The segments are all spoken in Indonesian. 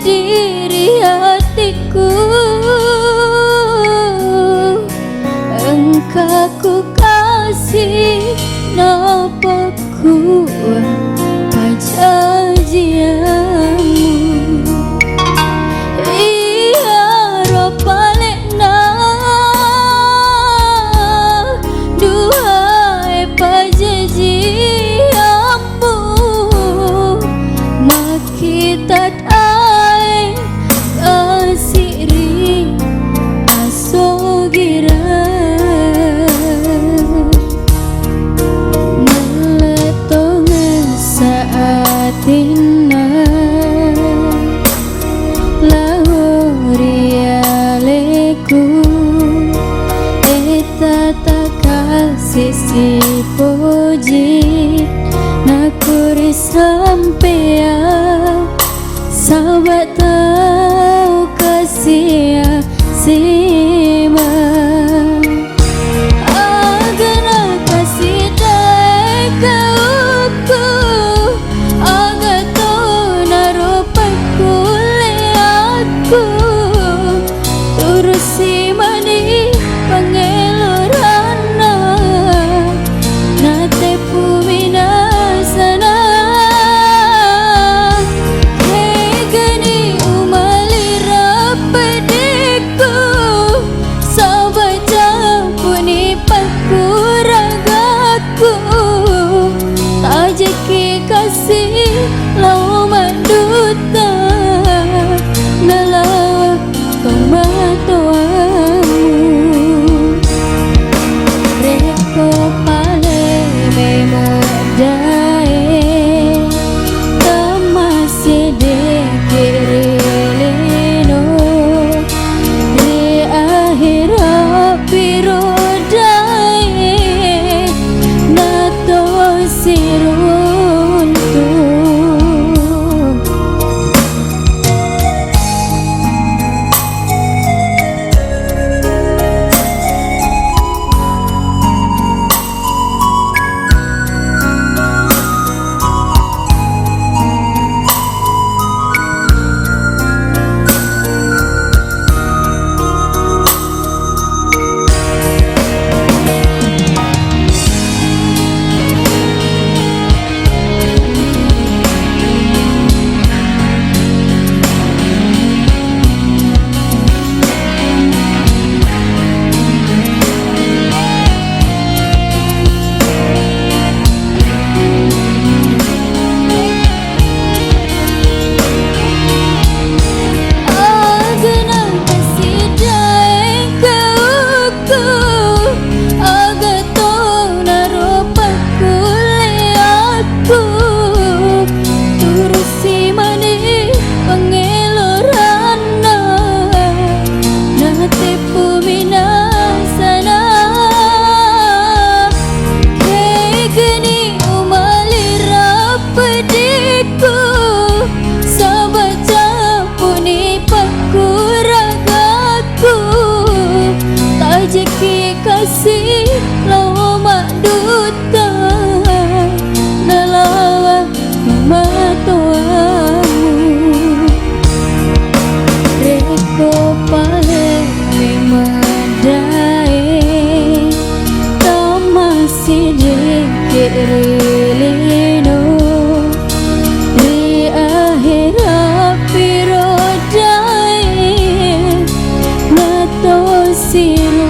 diri hatiku, engkau ku kasih napa kuat pajajianmu. Iya ropalena duhai pajajianmu, makitat ai kasiri asogira tina lahurialeku eta takasih si puji nakuri sampea sahabat tau kasih sima agana kasih dai kauku turusi mani pangelorana nate puminasana hegani umalira pediku sabaca puni pakuragaku tajeki kasih lau manduta nala kematuamu reko pale memodai tamasi dekirilino di akhirat pirodai nato siruntu. Kasih lama duta nalawa matuamu reko pale memadai tamasi dekirilino di akhirat pirodai nato siru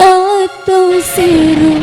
Nato siru